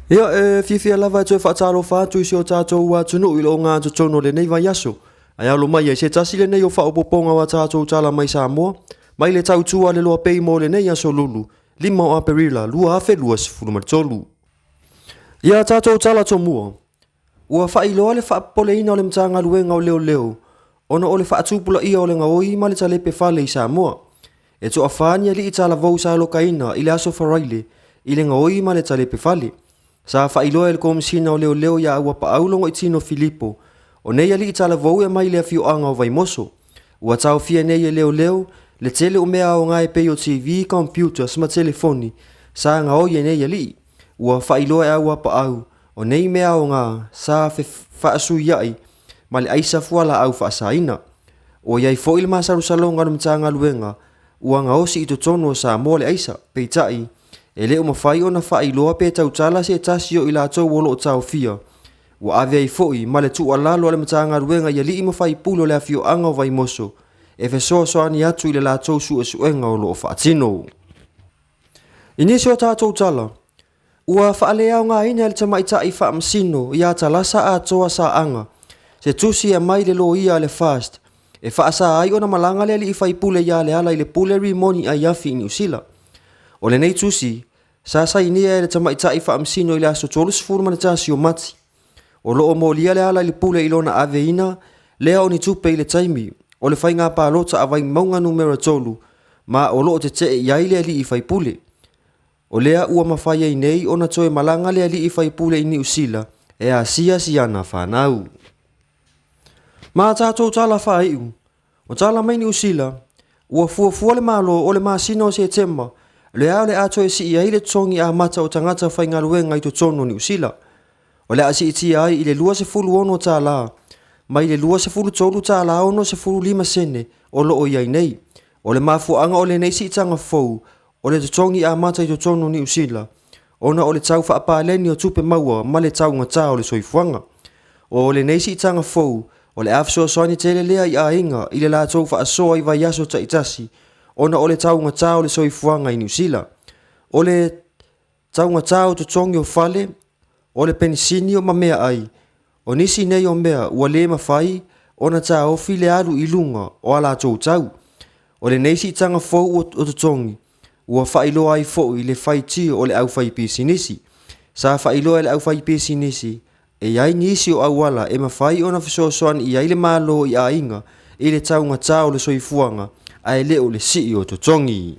Ia fifia lava e whaataro whātu i si o tātou wa tunu i lo ngā tutono le nei vai aso. Ai alo mai e se tasi le nei o whaopoponga wa tātou tala mai Samoa. Mai le tau tua le loa pei mo le nei aso lulu. Lima o aperila, lua afe lua sifuru maritolu. Ia tātou tala to mua. Ua whailoa le whaapole ina o le mtanga luenga o leo leo. Ona o le whaatupula ia o le ngaoi ma le talepe whale i Samoa. E to a whania li i tala vau sa loka ina i le aso wharaile i le ngaoi ma le talepe whale. Sa whailoa le komisina o leo leo ia ua pa aulongo i tino Filipo. O nei ali i tala vau e mai le fio anga o vai moso. Ua tau fia nei e leo leo, le tele o mea o ngai peo TV, computer, sma telefoni. Sa nga o ye nei ali. Ua whailoa e ua pa au. O nei mea o ngā, sa whaasu iai, ma le aisa fuala au whaasaina. O iai fo il masaru salonga no mtanga luenga. Ua nga osi i to tono sa mo le aisa, peitai. E leo mawhai o na whailoa pe tau tala se tasio i la tau wolo o tau fia. Ua ave ai foi, ma le tua lalo ale matanga ruenga ia li i mawhai pulo le afio anga o vai moso. E fesoa soani atu i le la tau su e suenga o lo o whaatino. Inisi o tātou tala. Ua whaalea o ngā ina le tamaita i whaamsino i a talasa a toa sa anga. Se tusi e mai le lo ia le fast. E whaasa ai o na malanga le li i whai pule ia le ala i le pule rimoni a iafi i New Zealand. O le nei tusi, sa inia e le tamaita i whaamsino i le aso tolu sifuru manatasi o mati. O loo mo lia le ala i le pule i lona aveina, lea o ni tupe i le taimi, o le whainga pālota a vai maunga numera tolu, ma o loo te te i aile li i whai pule. O lea ua mawhai ai nei o na toe malanga le li i whai pule i New Zealand, e a sia ana whanau. Ma tātou tala whaiu, o tala mai New Zealand, ua fuafua le malo o le masina o se tema, le au le ato e si i aile tongi a mata o tangata whainga luenga i to tono New Zealand. O le asi iti ai i le lua se fulu ono tā la, mai le lua se fulu tolu tā la ono se fulu lima sene o loo iai nei. O le mafuanga o le nei si itanga fau, o le tongi a mata i to tono New Zealand. Ona o le tau whaapaleni o tupe maua ma le tau ngata o le soifuanga. O le nei si itanga fau, o le afsoa soani tele lea i a inga i le la tau whaasoa i vai aso ta itasi. Ona o le tau ngata o le soifuanga i New Zealand. O le tau ngata o to tongi o fale, o le penisini o mamea ai. O nisi nei o mea ua le mawhai, o na tā ofi le alu i lunga o ala tau tau. O le neisi tanga fau o to tongi, ua whailo ai fau i le whai tio o le au whai pisinisi. Sa whailo e le au whai pisinisi, e iai nisi o awala e mawhai o na fisosoan i ai le malo i a inga, i le tau ngata o le soifuanga, ai leo le si o to tongi.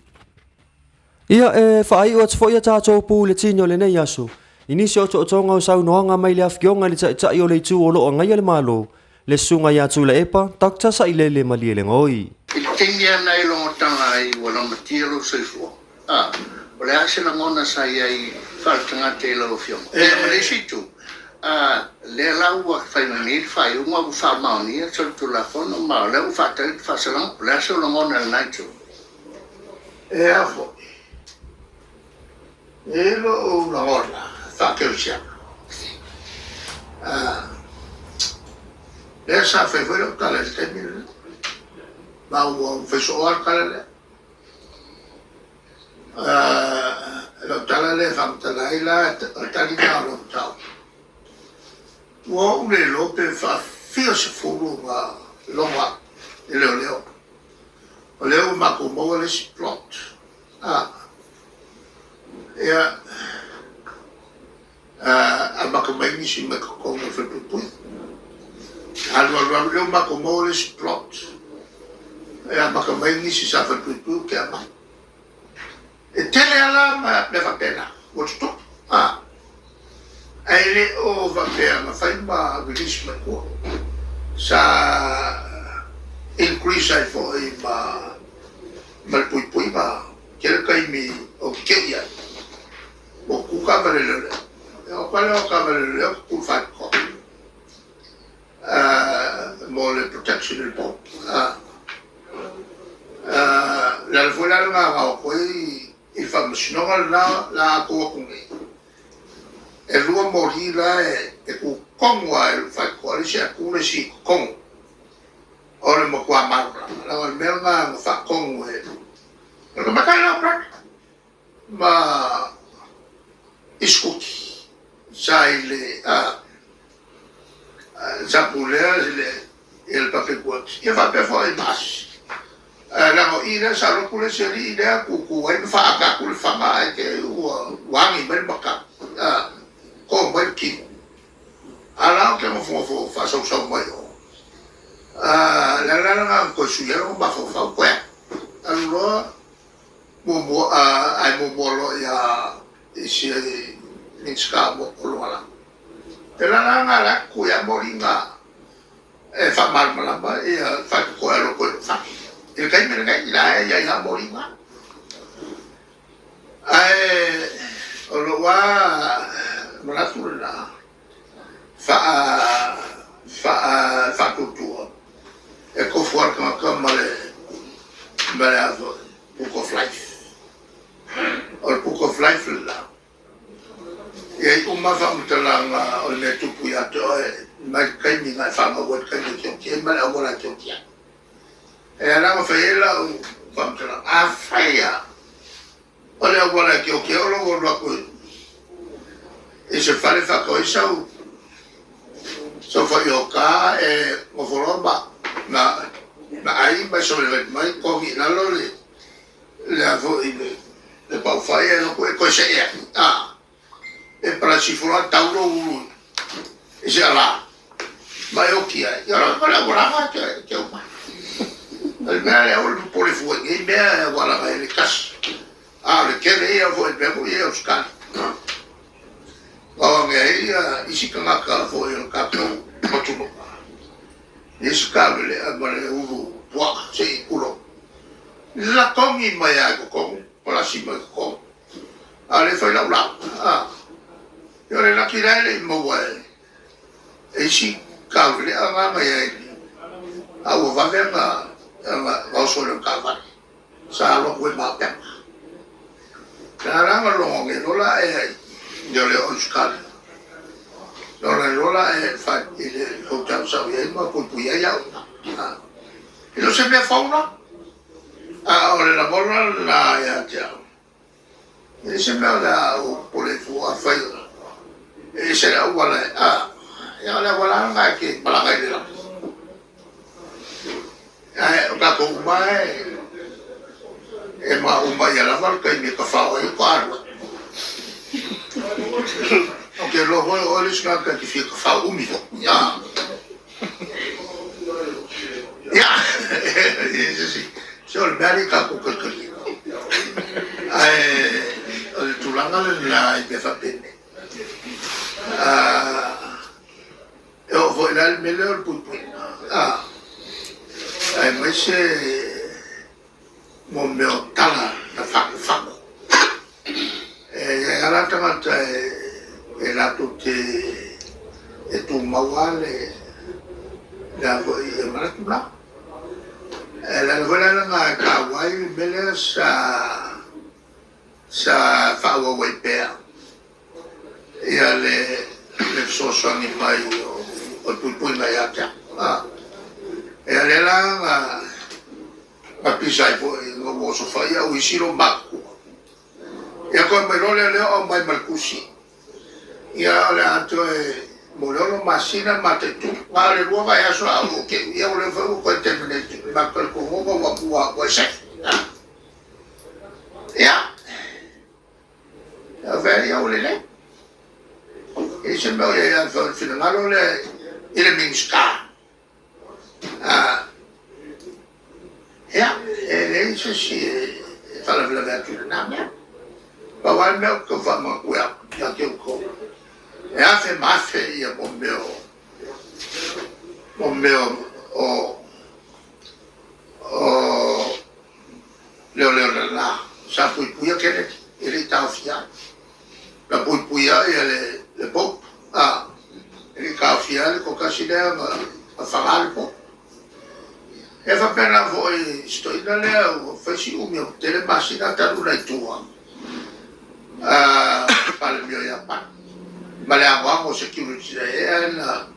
Ia e whai o atfo ia tātou pū le tino le nei aso. Inisi o to tonga o sau noanga mai le afkionga le tai o le tu o loo ngai le malo. Le sunga ia tu le epa, takta sa ile le mali le ngoi. Il tingia nei lo tanga i wala matiro soifua. O le ase na ngona sa i whaatanga te lo fiong. E le situ. Le laua whainani whai unga u whamaoni a tu la fono ma le u whaatai whasalang. Le ase o ngona le naitu. E afo. E lo o la ngona. Whakeusia. Le sa whewhere o tala le temire. Ma ua whesoa tala le. Lo tala le whamtala i la o tali ngā lo tau. Ua ule lo pe whia se furu ma longa i leo leo. O leo mako moa le si plot. Ea a makamai si me ko mo fe pui alwa leo makomo le plot a makamai si sa fe pui ke ama e tele ala ma le va pena what's ai le o va pena fai ma release me ko sa increase ai fo i ma pui ma quel kai mi o ke ya o ku ka le o quale o camere le ku fat ko mo le protection del pop la fuera nga ko i famous no la ko ko ni e lu mori la e ku kongwa e fat ko le sia ku le si kong o le mo kwa ma la merga fa kong e ma kai na pra ma iskuti sai le zapulea le il papel works e va per fare mas la mo ina sa ro kule seri ina ku ai fa ka kul fa ma ke wa ngi ben baka ko ben ki ala ke mo fo fa so mo yo la ko su ya mo ba fo fa ko allora mo ai mo lo ya si ni scavo lo ala per la ku ya moringa e fa mal malamba e fa ko lo ko fa il kai me ngai la ya moringa ai lo wa maratura fa tutto e ko fuor come male azo book of life or book of life la e uma fa mutala o le tupu ya to mai kai ni ngai fa ma wo kai ni ke ma la wo la ke ya e ala fa ela o fa mutala a fa ya o le wo la ke o lo wo ko e se fa le fa ko isa o so fa yo ka e mo foroba na ai ba so le mai ko mi na lo le avo le pa fa ya no ko se ya e para si fora tauro ulu e se ala mai o kia ya lo la volava che o ma il mare o il pole fu e me guarda vai le cas le che ne io vo il bemo io scan o ngai isi kanga ka vo io ka ko tu no isi ka le agora ulu wa sei ulo la tongi mai ko la si mai ko ale foi la io le la kirele mo wai e si kavle anga mai a o va venga va solo cava sa lo quel ma pe cara lo nge lola e io le ho scale lola e fa il hotel sa via ma poi ya e lo sempre fauna ora la bolla la ya già e sempre la o pole fu a fai e se la uguale ya la uguale ngai che palanga di là ka ko mai e ma ya la marca mi ka fa e parla ok lo ho le scacca che fi ka fa umido ya sì se il medica con quel che tu langa la e fa bene eu vou lá melhor puto mas mo meu tala na fa ela tanga ela tutte e tu mawale la voi maratula ela vola na kawaii beleza sa fa wo pe e le sono mai o tutto in aiata e ale la a pisai poi non posso fare o isiro bacco e come non le ho mai marcusi e ale altro e mololo masina mate tu ma le uova ya so algo che io volevo con termine ma per come va se ya avere io le e se me ya fino allora il minska e lei si fa la verdura na ma va me che fa ma qua ya che co e ha fe ma fe io bombeo le la sa poi che ele tá afiado la poi le pop ele tá afiado com casinha a falar pop e fa pena voi sto in leo feci un mio telemachina ta una tua para mio ya pa ma le amo security e no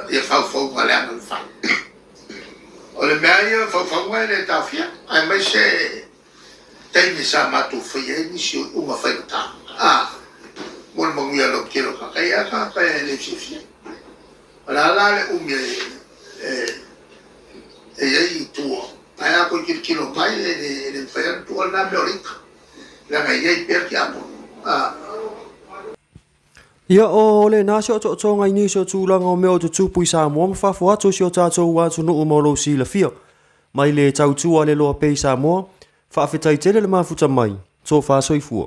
e fa ma le hanno fatto o le meglio fa le tafia ma se tay ni sa matu fai ni si uma fai ta mon manguia lo kilo ka kaya ka le si la le umia ai tu ai ko kilo mai le fai tu na me orika la mai ai per ki apo Ia o le na sio cho ngai ni sio tu la ngau meo tu pui sa mo fa fo cho sio cha cho wa tu no mo lo si la fio mai le chau tu le lo pe sa mo fa fe tai tele le ma futa mai so fa so i fu